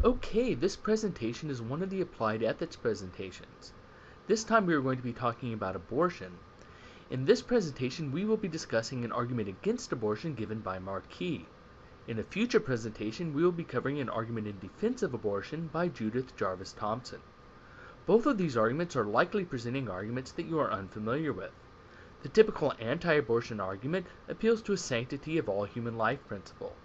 Okay, this presentation is one of the applied ethics presentations. This time we are going to be talking about abortion. In this presentation, we will be discussing an argument against abortion given by Marquis. In a future presentation, we will be covering an argument in defense of abortion by Judith Jarvis Thompson. Both of these arguments are likely presenting arguments that you are unfamiliar with. The typical anti-abortion argument appeals to a sanctity of all human life principle.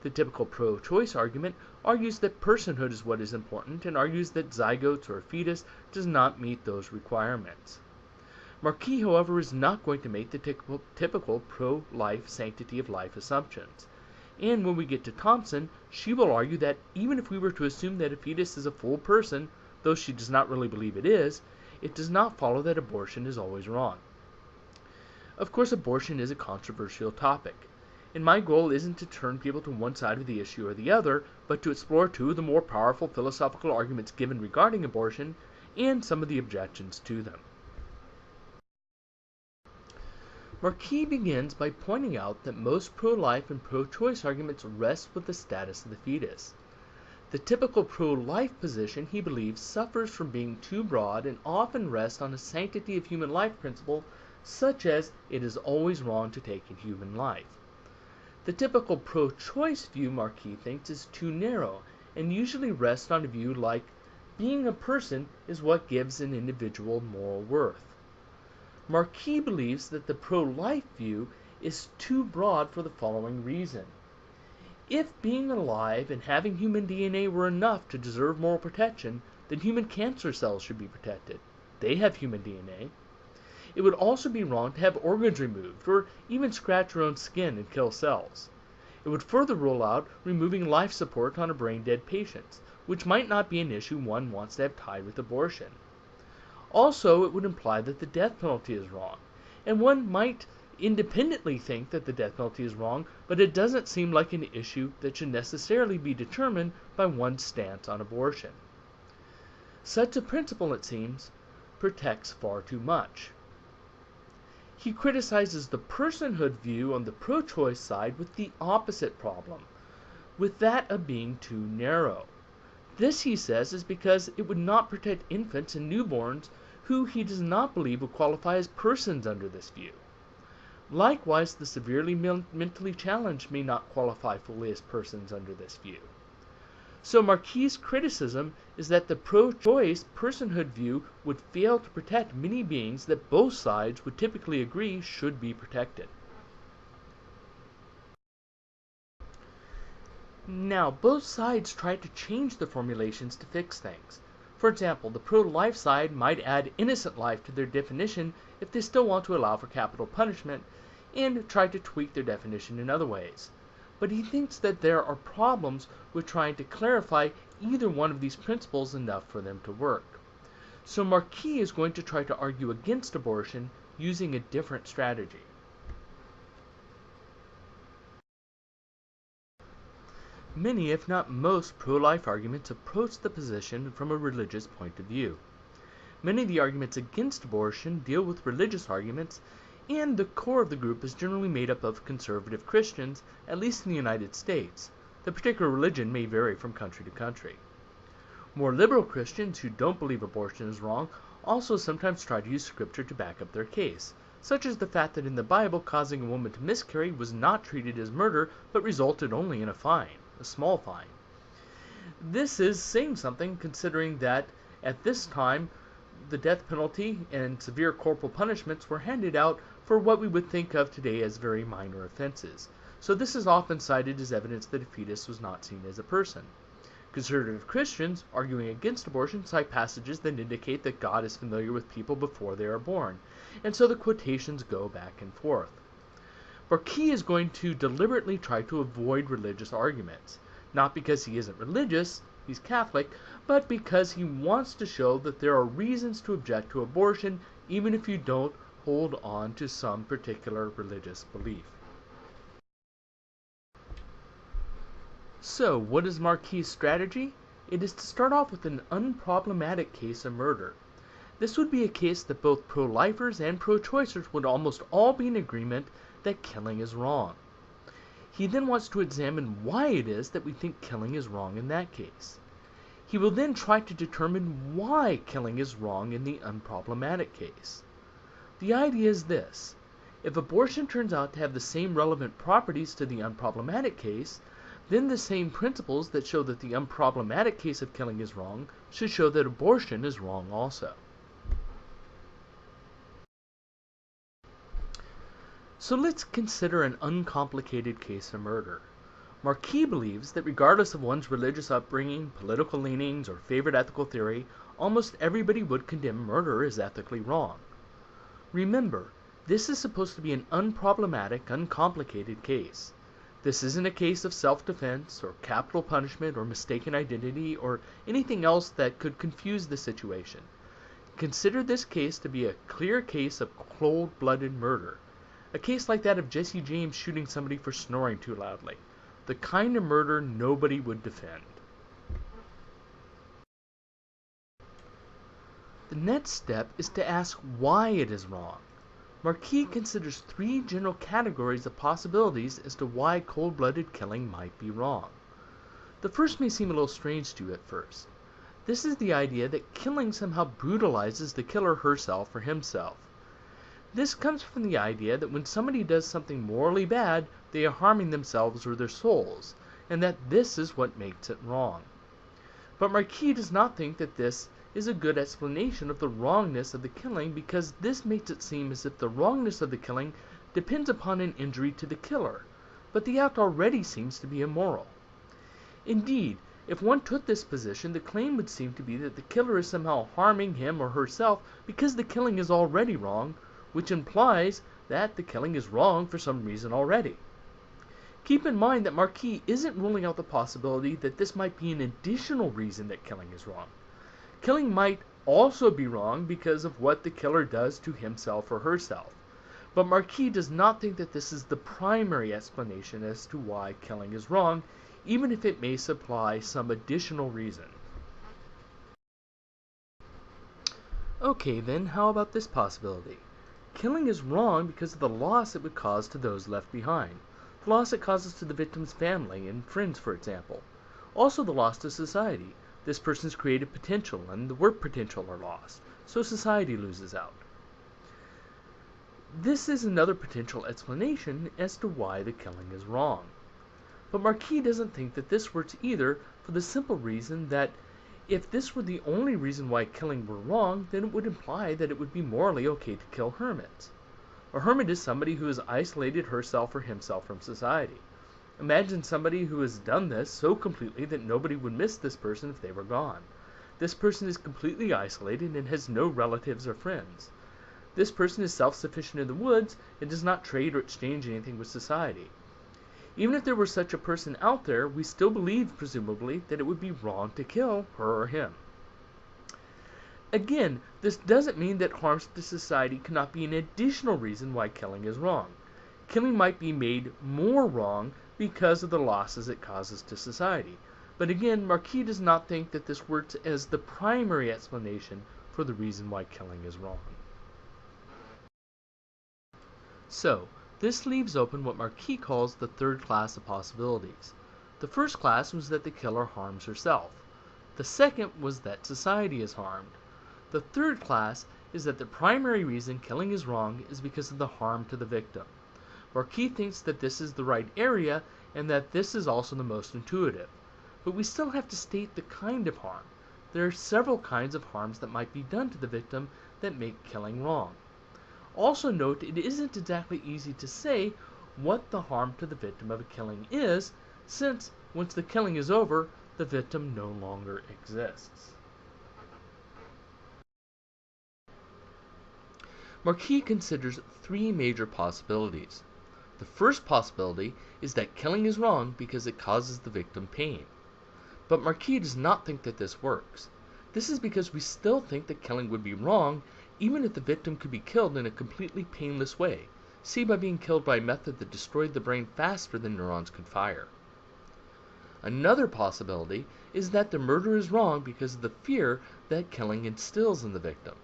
The typical pro-choice argument argues that personhood is what is important and argues that zygotes or a fetus does not meet those requirements. Marquis, however, is not going to make the typical pro-life sanctity of life assumptions. And when we get to Thompson, she will argue that even if we were to assume that a fetus is a full person, though she does not really believe it does not follow that abortion is always wrong. Of course, abortion is a controversial topic, and my goal isn't to turn people to one side of the issue or the other, but to explore two of the more powerful philosophical arguments given regarding abortion and some of the objections to them. Marquis begins by pointing out that most pro-life and pro-choice arguments rest with the status of the fetus. The typical pro-life position, he believes, suffers from being too broad and often rests on a sanctity of human life principle, such as it is always wrong to take a human life. The typical pro-choice view, Marquis thinks, is too narrow and usually rests on a view like being a person is what gives an individual moral worth. Marquis believes that the pro-life view is too broad for the following reason. If being alive and having human DNA were enough to deserve moral protection, then human cancer cells should be protected. They have human DNA. It would also be wrong to have organs removed, or even scratch your own skin and kill cells. It would further rule out removing life support on a brain-dead patient, which might not be an issue one wants to have tied with abortion. Also, it would imply that the death penalty is wrong, and one might independently think that the death penalty is wrong, but it doesn't seem like an issue that should necessarily be determined by one's stance on abortion. Such a principle, it seems, protects far too much. He criticizes the personhood view on the pro-choice side with the opposite problem, with that of being too narrow. This, he says, is because it would not protect infants and newborns who he does not believe would qualify as persons under this view. Likewise, the severely mentally challenged may not qualify fully as persons under this view. So Marquis' criticism is that the pro-choice personhood view would fail to protect many beings that both sides would typically agree should be protected. Now, both sides try to change the formulations to fix things. For example, the pro-life side might add innocent life to their definition if they still want to allow for capital punishment, and try to tweak their definition in other ways. But he thinks that there are problems with trying to clarify either one of these principles enough for them to work. So Marquis is going to try to argue against abortion using a different strategy. Many, if not most, pro-life arguments approach the position from a religious point of view. Many of the arguments against abortion deal with religious arguments, and the core of the group is generally made up of conservative Christians, at least in the United States. The particular religion may vary from country to country. More liberal Christians who don't believe abortion is wrong also sometimes try to use scripture to back up their case, such as the fact that in the Bible causing a woman to miscarry was not treated as murder but resulted only in a fine, a small fine. This is saying something considering that at this time the death penalty and severe corporal punishments were handed out for what we would think of today as very minor offenses. So this is often cited as evidence that a fetus was not seen as a person. Conservative Christians arguing against abortion cite passages that indicate that God is familiar with people before they are born, and so the quotations go back and forth. Marquis is going to deliberately try to avoid religious arguments, not because he isn't religious, he's Catholic, but because he wants to show that there are reasons to object to abortion even if you don't hold on to some particular religious belief. So, what is Marquis' strategy? It is to start off with an unproblematic case of murder. This would be a case that both pro-lifers and pro-choicers would almost all be in agreement that killing is wrong. He then wants to examine why it is that we think killing is wrong in that case. He will then try to determine why killing is wrong in the unproblematic case. The idea is this: if abortion turns out to have the same relevant properties to the unproblematic case, then the same principles that show that the unproblematic case of killing is wrong should show that abortion is wrong also. So let's consider an uncomplicated case of murder. Marquis believes that regardless of one's religious upbringing, political leanings, or favorite ethical theory, almost everybody would condemn murder as ethically wrong. Remember, this is supposed to be an unproblematic, uncomplicated case. This isn't a case of self-defense, or capital punishment, or mistaken identity, or anything else that could confuse the situation. Consider this case to be a clear case of cold-blooded murder. A case like that of Jesse James shooting somebody for snoring too loudly. The kind of murder nobody would defend. The next step is to ask why it is wrong. Marquis considers three general categories of possibilities as to why cold-blooded killing might be wrong. The first may seem a little strange to you at first. This is the idea that killing somehow brutalizes the killer herself or himself. This comes from the idea that when somebody does something morally bad, they are harming themselves or their souls, and that this is what makes it wrong. But Marquis does not think that this is a good explanation of the wrongness of the killing, because this makes it seem as if the wrongness of the killing depends upon an injury to the killer, but the act already seems to be immoral. Indeed, if one took this position, the claim would seem to be that the killer is somehow harming him or herself because the killing is already wrong, which implies that the killing is wrong for some reason already. Keep in mind that Marquis isn't ruling out the possibility that this might be an additional reason that killing is wrong. Killing might also be wrong because of what the killer does to himself or herself. But Marquis does not think that this is the primary explanation as to why killing is wrong, even if it may supply some additional reason. Okay, then how about this possibility? Killing is wrong because of the loss it would cause to those left behind. The loss it causes to the victim's family and friends, for example. Also the loss to society. This person's creative potential and the work potential are lost, so society loses out. This is another potential explanation as to why the killing is wrong. But Marquis doesn't think that this works either, for the simple reason that if this were the only reason why killing were wrong, then it would imply that it would be morally okay to kill hermits. A hermit is somebody who has isolated herself or himself from society. Imagine somebody who has done this so completely that nobody would miss this person if they were gone. This person is completely isolated and has no relatives or friends. This person is self-sufficient in the woods and does not trade or exchange anything with society. Even if there were such a person out there, we still believe, presumably, that it would be wrong to kill her or him. Again, this doesn't mean that harms to society cannot be an additional reason why killing is wrong. Killing might be made more wrong because of the losses it causes to society. But again, Marquis does not think that this works as the primary explanation for the reason why killing is wrong. So, this leaves open what Marquis calls the third class of possibilities. The first class was that the killer harms herself. The second was that society is harmed. The third class is that the primary reason killing is wrong is because of the harm to the victim. Marquis thinks that this is the right area and that this is also the most intuitive. But we still have to state the kind of harm. There are several kinds of harms that might be done to the victim that make killing wrong. Also note, it isn't exactly easy to say what the harm to the victim of a killing is, since once the killing is over, the victim no longer exists. Marquis considers three major possibilities. The first possibility is that killing is wrong because it causes the victim pain. But Marquis does not think that this works. This is because we still think that killing would be wrong even if the victim could be killed in a completely painless way, say by being killed by a method that destroyed the brain faster than neurons could fire. Another possibility is that the murder is wrong because of the fear that killing instills in the victim.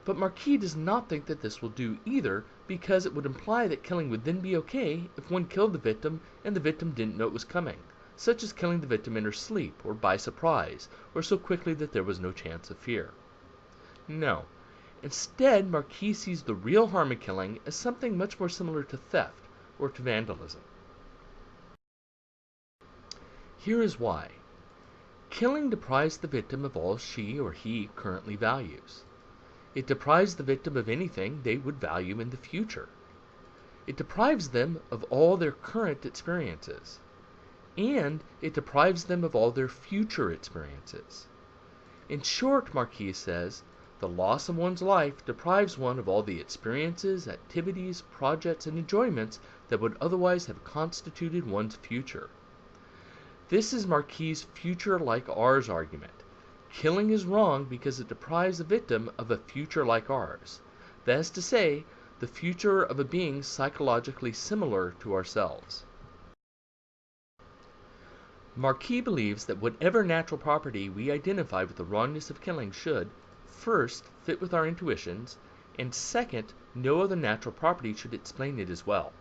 But Marquis does not think that this will do either, because it would imply that killing would then be okay if one killed the victim and the victim didn't know it was coming. such as killing the victim in her sleep or by surprise, or so quickly that there was no chance of fear. No. Instead, Marquis sees the real harm in killing as something much more similar to theft or to vandalism. Here is why. Killing deprives the victim of all she or he currently values. It deprives the victim of anything they would value in the future. It deprives them of all their current experiences. And it deprives them of all their future experiences. In short, Marquis says, the loss of one's life deprives one of all the experiences, activities, projects, and enjoyments that would otherwise have constituted one's future. This is Marquis' future like ours argument. Killing is wrong because it deprives the victim of a future like ours. That is to say, the future of a being psychologically similar to ourselves. Marquis believes that whatever natural property we identify with the wrongness of killing should, first, fit with our intuitions, and second, no other natural property should explain it as well.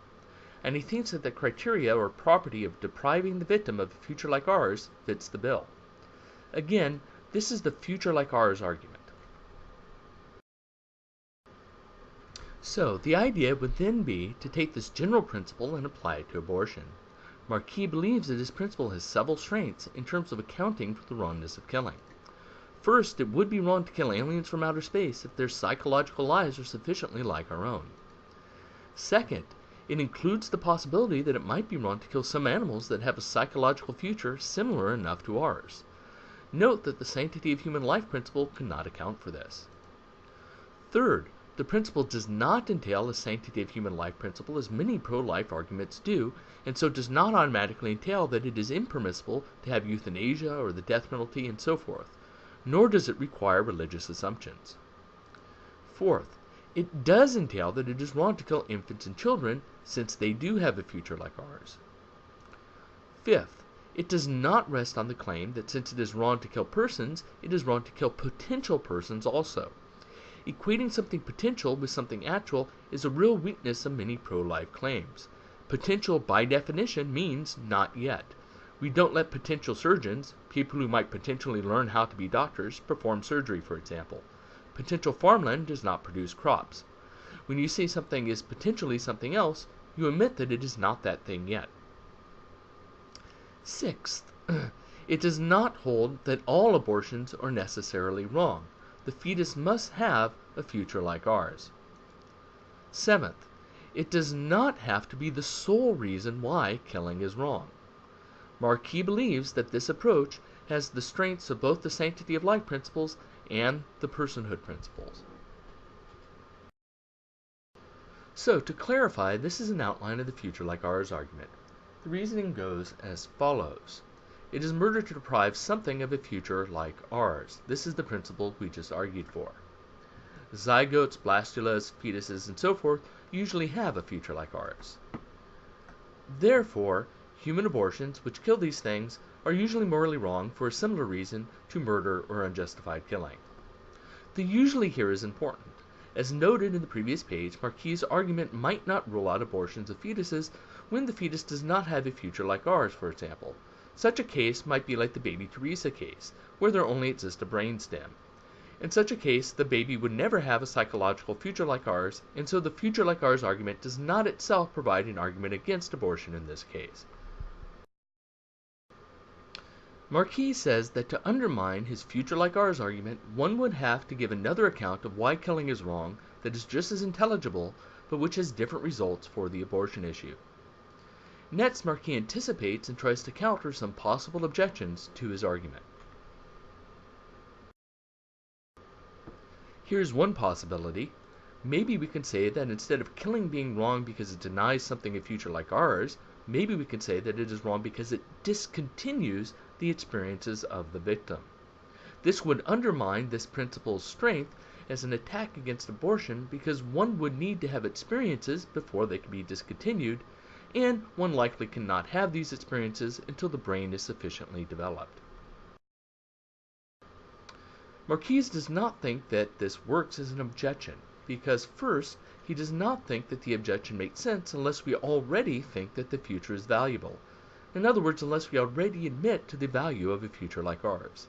And he thinks that the criteria or property of depriving the victim of a future like ours fits the bill. Again, this is the future like ours argument. So, the idea would then be to take this general principle and apply it to abortion. Marquis believes that this principle has several strengths in terms of accounting for the wrongness of killing. First, it would be wrong to kill aliens from outer space if their psychological lives are sufficiently like our own. Second, it includes the possibility that it might be wrong to kill some animals that have a psychological future similar enough to ours. Note that the sanctity of human life principle cannot account for this. Third, the principle does not entail a sanctity of human life principle as many pro-life arguments do, and so does not automatically entail that it is impermissible to have euthanasia or the death penalty and so forth, nor does it require religious assumptions. Fourth, it does entail that it is wrong to kill infants and children, since they do have a future like ours. Fifth, it does not rest on the claim that since it is wrong to kill persons, it is wrong to kill potential persons also. Equating something potential with something actual is a real weakness of many pro-life claims. Potential, by definition, means not yet. We don't let potential surgeons, people who might potentially learn how to be doctors, perform surgery, for example. Potential farmland does not produce crops. When you say something is potentially something else, you admit that it is not that thing yet. Sixth, it does not hold that all abortions are necessarily wrong. The fetus must have a future like ours. Seventh, it does not have to be the sole reason why killing is wrong. Marquis believes that this approach has the strengths of both the sanctity of life principles and the personhood principles. So, to clarify, this is an outline of the future like ours argument. The reasoning goes as follows. It is murder to deprive something of a future like ours. This is the principle we just argued for. Zygotes, blastulas, fetuses, and so forth usually have a future like ours. Therefore, human abortions which kill these things are usually morally wrong for a similar reason to murder or unjustified killing. The usually here is important. As noted in the previous page, Marquis' argument might not rule out abortions of fetuses when the fetus does not have a future like ours, for example. Such a case might be like the baby Teresa case, where there only exists a brainstem. In such a case, the baby would never have a psychological future like ours, and so the future like ours argument does not itself provide an argument against abortion in this case. Marquis says that to undermine his future like ours argument, one would have to give another account of why killing is wrong that is just as intelligible, but which has different results for the abortion issue. Next, Marquis anticipates and tries to counter some possible objections to his argument. Here's one possibility. Maybe we can say that instead of killing being wrong because it denies something a future like ours, maybe we can say that it is wrong because it discontinues the experiences of the victim. This would undermine this principle's strength as an attack against abortion because one would need to have experiences before they can be discontinued, and one likely cannot have these experiences until the brain is sufficiently developed. Marquis does not think that this works as an objection, because first, he does not think that the objection makes sense unless we already think that the future is valuable. In other words, unless we already admit to the value of a future like ours.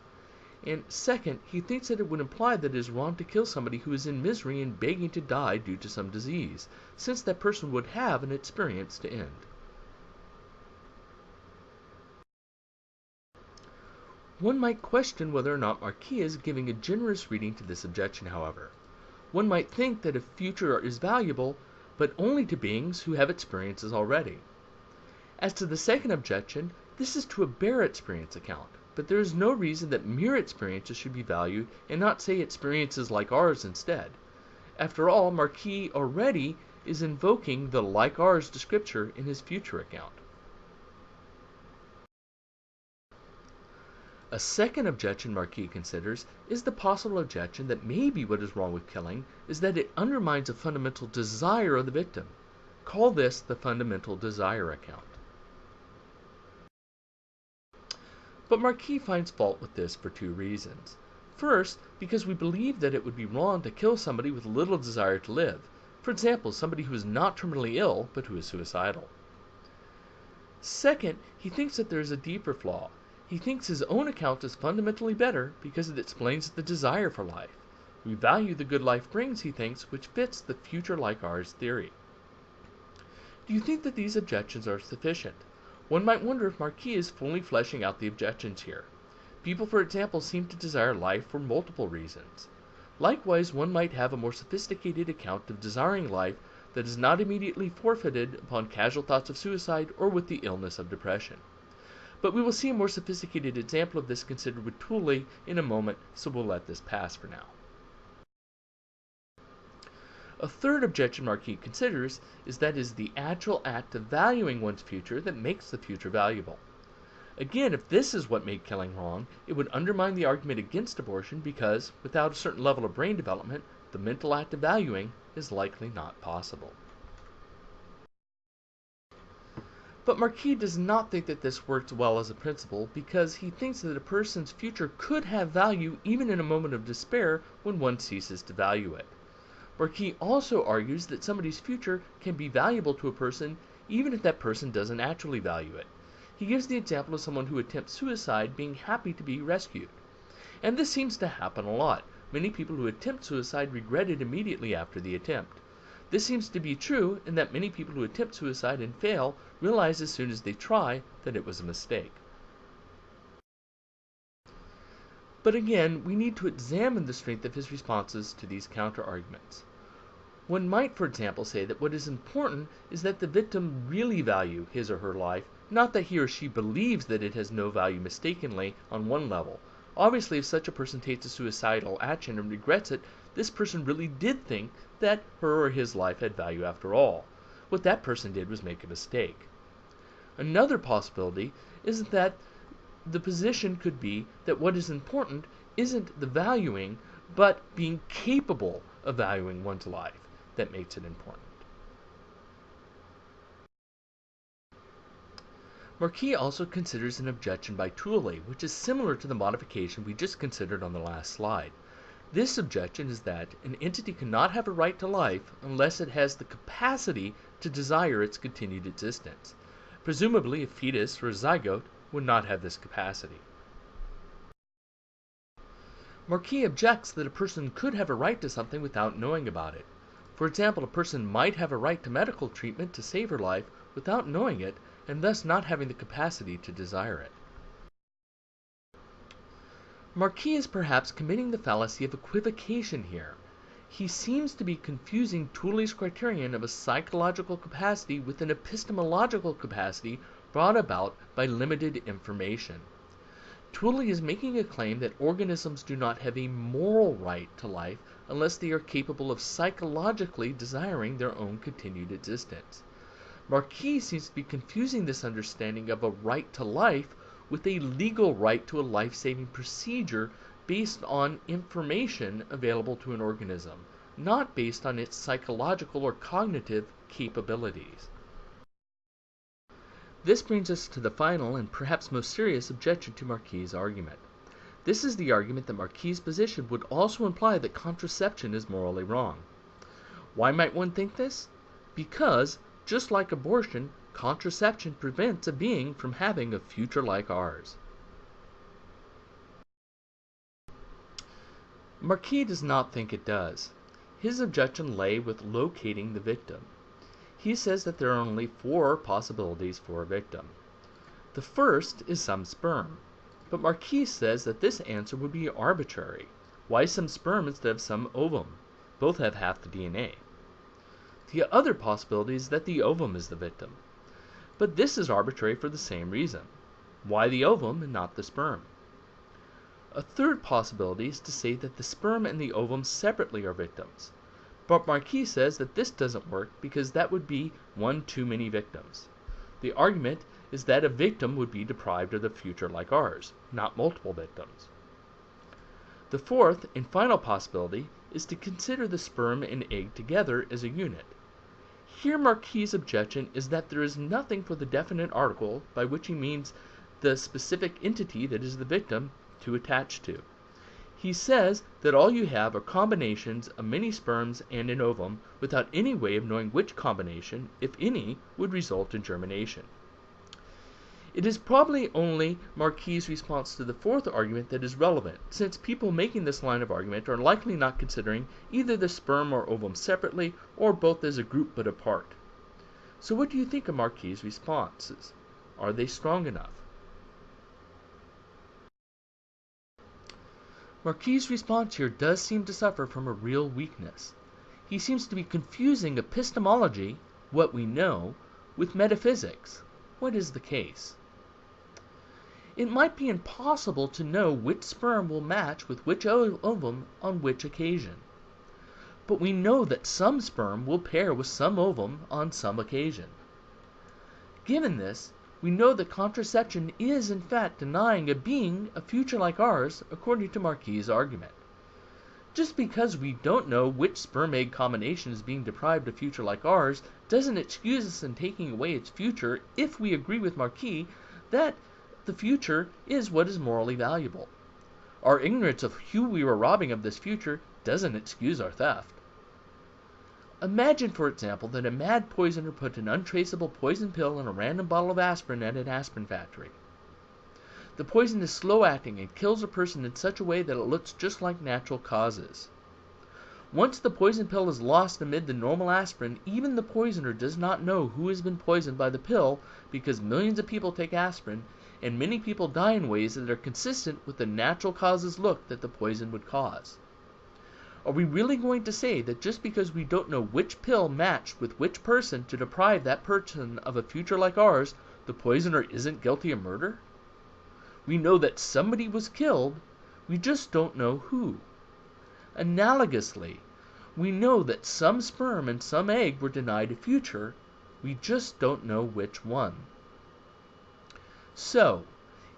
And second, he thinks that it would imply that it is wrong to kill somebody who is in misery and begging to die due to some disease, since that person would have an experience to end. One might question whether or not Marquis is giving a generous reading to this objection, however. One might think that a future is valuable, but only to beings who have experiences already. As to the second objection, this is to a bare experience account, but there is no reason that mere experiences should be valued and not say experiences like ours instead. After all, Marquis already is invoking the like ours descriptor in his future account. A second objection Marquis considers is the possible objection that maybe what is wrong with killing is that it undermines a fundamental desire of the victim. Call this the fundamental desire account. But Marquis finds fault with this for two reasons. First, because we believe that it would be wrong to kill somebody with little desire to live. For example, somebody who is not terminally ill, but who is suicidal. Second, he thinks that there is a deeper flaw. He thinks his own account is fundamentally better because it explains the desire for life. We value the good life brings, he thinks, which fits the future like ours theory. Do you think that these objections are sufficient? One might wonder if Marquis is fully fleshing out the objections here. People, for example, seem to desire life for multiple reasons. Likewise, one might have a more sophisticated account of desiring life that is not immediately forfeited upon casual thoughts of suicide or with the illness of depression. But we will see a more sophisticated example of this considered with Tooley in a moment, so we'll let this pass for now. A third objection Marquis considers is that it is the actual act of valuing one's future that makes the future valuable. Again, if this is what made killing wrong, it would undermine the argument against abortion because, without a certain level of brain development, the mental act of valuing is likely not possible. But Marquis does not think that this works well as a principle because he thinks that a person's future could have value even in a moment of despair when one ceases to value it. Marquis also argues that somebody's future can be valuable to a person even if that person doesn't actually value it. He gives the example of someone who attempts suicide being happy to be rescued. And this seems to happen a lot. Many people who attempt suicide regret it immediately after the attempt. This seems to be true in that many people who attempt suicide and fail realize as soon as they try that it was a mistake. But again, we need to examine the strength of his responses to these counter-arguments. One might, for example, say that what is important is that the victim really value his or her life, not that he or she believes that it has no value mistakenly on one level. Obviously, if such a person takes a suicidal action and regrets it, this person really did think that her or his life had value after all. What that person did was make a mistake. Another possibility is that the position could be that what is important isn't the valuing, but being capable of valuing one's life that makes it important. Marquis also considers an objection by Tooley, which is similar to the modification we just considered on the last slide. This objection is that an entity cannot have a right to life unless it has the capacity to desire its continued existence. Presumably, a fetus or a zygote would not have this capacity. Marquis objects that a person could have a right to something without knowing about it. For example, a person might have a right to medical treatment to save her life without knowing it, and thus not having the capacity to desire it. Marquis is perhaps committing the fallacy of equivocation here. He seems to be confusing Tooley's criterion of a psychological capacity with an epistemological capacity brought about by limited information. Tooley is making a claim that organisms do not have a moral right to life unless they are capable of psychologically desiring their own continued existence. Marquis seems to be confusing this understanding of a right to life with a legal right to a life-saving procedure based on information available to an organism, not based on its psychological or cognitive capabilities. This brings us to the final and perhaps most serious objection to Marquis' argument. This is the argument that Marquis' position would also imply that contraception is morally wrong. Why might one think this? Because, just like abortion, contraception prevents a being from having a future like ours. Marquis does not think it does. His objection lay with locating the victim. He says that there are only 4 possibilities for a victim. The first is some sperm, but Marquis says that this answer would be arbitrary. Why some sperm instead of some ovum? Both have half the DNA. The other possibility is that the ovum is the victim, but this is arbitrary for the same reason. Why the ovum and not the sperm? A third possibility is to say that the sperm and the ovum separately are victims, but Marquis says that this doesn't work because that would be one too many victims. The argument is that a victim would be deprived of the future like ours, not multiple victims. The fourth and final possibility is to consider the sperm and egg together as a unit. Here Marquis' objection is that there is nothing for the definite article, by which he means the specific entity that is the victim, to attach to. He says that all you have are combinations of many sperms and an ovum without any way of knowing which combination, if any, would result in germination. It is probably only Marquis' response to the fourth argument that is relevant, since people making this line of argument are likely not considering either the sperm or ovum separately or both as a group but apart. So what do you think of Marquis' responses? Are they strong enough? Marquis' response here does seem to suffer from a real weakness. He seems to be confusing epistemology, what we know, with metaphysics. What is the case? It might be impossible to know which sperm will match with which ovum on which occasion. But we know that some sperm will pair with some ovum on some occasion. Given this, we know that contraception is in fact denying a being a future like ours, according to Marquis' argument. Just because we don't know which sperm-egg combination is being deprived of future like ours doesn't excuse us in taking away its future if we agree with Marquis that the future is what is morally valuable. Our ignorance of who we were robbing of this future doesn't excuse our theft. Imagine, for example, that a mad poisoner put an untraceable poison pill in a random bottle of aspirin at an aspirin factory. The poison is slow-acting and kills a person in such a way that it looks just like natural causes. Once the poison pill is lost amid the normal aspirin, even the poisoner does not know who has been poisoned by the pill because millions of people take aspirin and many people die in ways that are consistent with the natural causes look that the poison would cause. Are we really going to say that just because we don't know which pill matched with which person to deprive that person of a future like ours, the poisoner isn't guilty of murder? We know that somebody was killed, we just don't know who. Analogously, we know that some sperm and some egg were denied a future, we just don't know which one. So,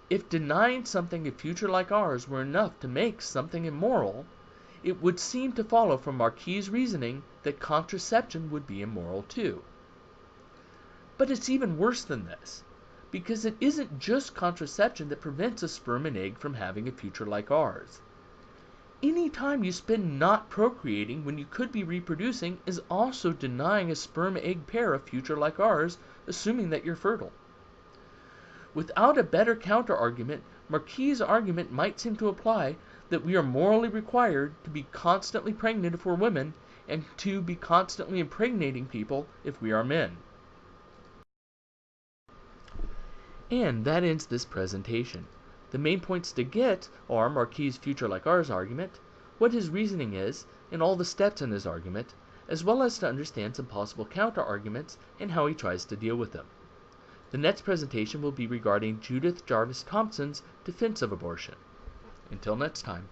if denying something a future like ours were enough to make something immoral, it would seem to follow from Marquis' reasoning that contraception would be immoral too. But it's even worse than this, because it isn't just contraception that prevents a sperm and egg from having a future like ours. Any time you spend not procreating when you could be reproducing is also denying a sperm-egg pair a future like ours, assuming that you're fertile. Without a better counter-argument, Marquis' argument might seem to imply that we are morally required to be constantly pregnant if we're women, and to be constantly impregnating people if we are men. And that ends this presentation. The main points to get are Marquis' future like ours argument, what his reasoning is, and all the steps in his argument, as well as to understand some possible counter-arguments and how he tries to deal with them. The next presentation will be regarding Judith Jarvis Thompson's defense of abortion. Until next time.